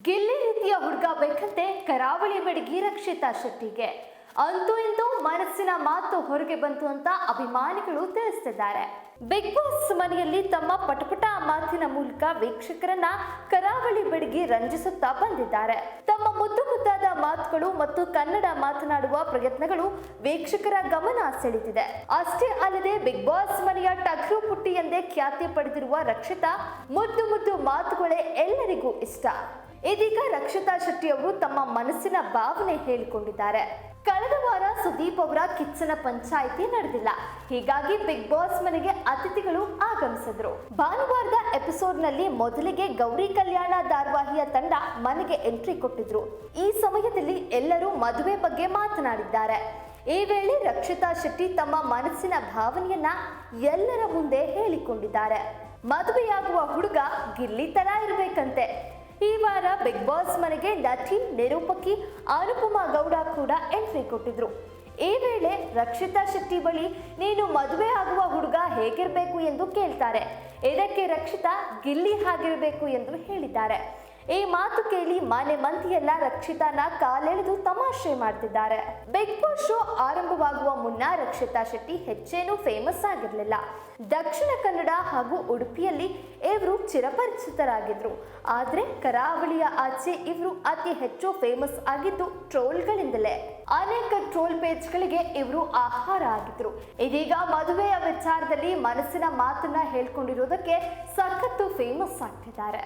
ಗಿಲ್ಲಿ ರೀತಿಯ ಹುಡುಗ ಬೇಕಂತೆ ಕರಾವಳಿ ಬೆಡಗಿ ರಕ್ಷಿತಾ ಶೆಟ್ಟಿಗೆ ಅಂತೂ ಇಂತೂ ಮನಸ್ಸಿನ ಮಾತು ಹೊರಗೆ ಬಂತು ಅಂತ ಅಭಿಮಾನಿಗಳು ತಿಳಿಸ್ತಿದ್ದಾರೆ. ಬಿಗ್ ಬಾಸ್ ಮನೆಯಲ್ಲಿ ತಮ್ಮ ಪಟಪಟ ಮಾತಿನ ಮೂಲಕ ವೀಕ್ಷಕರನ್ನ ಕರಾವಳಿ ಬೆಡಗಿ ರಂಜಿಸುತ್ತಾ ಬಂದಿದ್ದಾರೆ. ತಮ್ಮ ಮುದ್ದು ಮುದ್ದಾದ ಮಾತುಗಳು ಮತ್ತು ಕನ್ನಡ ಮಾತನಾಡುವ ಪ್ರಯತ್ನಗಳು ವೀಕ್ಷಕರ ಗಮನ ಸೆಳೆದಿದೆ. ಅಷ್ಟೇ ಅಲ್ಲದೆ ಬಿಗ್ ಬಾಸ್ ಮನೆಯ ಟಗರು ಪುಟ್ಟಿ ಎಂದೇ ಖ್ಯಾತಿ ಪಡೆದಿರುವ ರಕ್ಷಿತಾ ಮುದ್ದು ಮುದ್ದು ಮಾತುಗಳೇ ಎಲ್ಲರಿಗೂ ಇಷ್ಟ. ಇದೀಗ ರಕ್ಷಿತಾ ಶೆಟ್ಟಿ ಅವರು ತಮ್ಮ ಮನಸ್ಸಿನ ಭಾವನೆ ಹೇಳಿಕೊಂಡಿದ್ದಾರೆ. ಕಳೆದ ವಾರ ಸುದೀಪ್ ಅವರ ಕಿಚ್ಚನ ಪಂಚಾಯಿತಿ ನಡೆದಿಲ್ಲ, ಹೀಗಾಗಿ ಬಿಗ್ ಬಾಸ್ ಮನೆಗೆ ಅತಿಥಿಗಳು ಆಗಮಿಸಿದ್ರು. ಭಾನುವಾರದ ಎಪಿಸೋಡ್ ನಲ್ಲಿ ಮೊದಲಿಗೆ ಗೌರಿ ಕಲ್ಯಾಣ ಧಾರಾವಾಹಿಯ ತಂಡ ಮನೆಗೆ ಎಂಟ್ರಿ ಕೊಟ್ಟಿದ್ರು. ಈ ಸಮಯದಲ್ಲಿ ಎಲ್ಲರೂ ಮದುವೆ ಬಗ್ಗೆ ಮಾತನಾಡಿದ್ದಾರೆ. ಈ ವೇಳೆ ರಕ್ಷಿತಾ ಶೆಟ್ಟಿ ತಮ್ಮ ಮನಸ್ಸಿನ ಭಾವನೆಯನ್ನ ಎಲ್ಲರ ಮುಂದೆ ಹೇಳಿಕೊಂಡಿದ್ದಾರೆ. ಮದುವೆಯಾಗುವ ಹುಡುಗ ಗಿಲ್ಲಿ ತರ ಇರಬೇಕಂತೆ. ಈ ವಾರ ಬಿಗ್ ಬಾಸ್ ಮನೆಗೆ ನಟಿ ನಿರೂಪಕಿ ಅನುಪಮಾ ಗೌಡ ಕೂಡ ಎಂಟ್ರಿ ಕೊಟ್ಟಿದ್ರು. ಈ ವೇಳೆ ರಕ್ಷಿತಾ ಶೆಟ್ಟಿ ಬಳಿ ನೀನು ಮದುವೆ ಆಗುವ ಹುಡುಗ ಹೇಗಿರಬೇಕು ಎಂದು ಕೇಳ್ತಾರೆ. ಇದಕ್ಕೆ ರಕ್ಷಿತಾ ಗಿಲ್ಲಿ ಆಗಿರಬೇಕು ಎಂದು ಹೇಳಿದ್ದಾರೆ. ಈ ಮಾತು ಕೇಳಿ ಮನೆ ಮಂದಿಯೆಲ್ಲ ರಕ್ಷಿತಾನ ಕಾಲೆಳೆದು ತಮಾಷೆ ಮಾಡ್ತಿದ್ದಾರೆ. ಬಿಗ್ ಬಾಸ್ ಶೋ ಆರಂಭವಾಗುವ ಮುನ್ನ ರಕ್ಷಿತಾ ಶೆಟ್ಟಿ ಹೆಚ್ಚೇನು ಫೇಮಸ್ ಆಗಿರಲಿಲ್ಲ. ದಕ್ಷಿಣ ಕನ್ನಡ ಹಾಗೂ ಉಡುಪಿಯಲ್ಲಿ ಇವರು ಚಿರಪರಿಚಿತರಾಗಿದ್ರು. ಆದ್ರೆ ಕರಾವಳಿಯ ಆಚೆ ಇವರು ಅತಿ ಹೆಚ್ಚು ಫೇಮಸ್ ಆಗಿದ್ದು ಟ್ರೋಲ್ಗಳಿಂದಲೇ. ಅನೇಕ ಟ್ರೋಲ್ ಪೇಜ್ಗಳಿಗೆ ಇವರು ಆಹಾರ ಆಗಿದ್ರು. ಇದೀಗ ಮದುವೆಯ ವಿಚಾರದಲ್ಲಿ ಮನಸ್ಸಿನ ಮಾತನ್ನ ಹೇಳ್ಕೊಂಡಿರೋದಕ್ಕೆ ಸಖತ್ತು ಫೇಮಸ್ ಆಗ್ತಿದ್ದಾರೆ.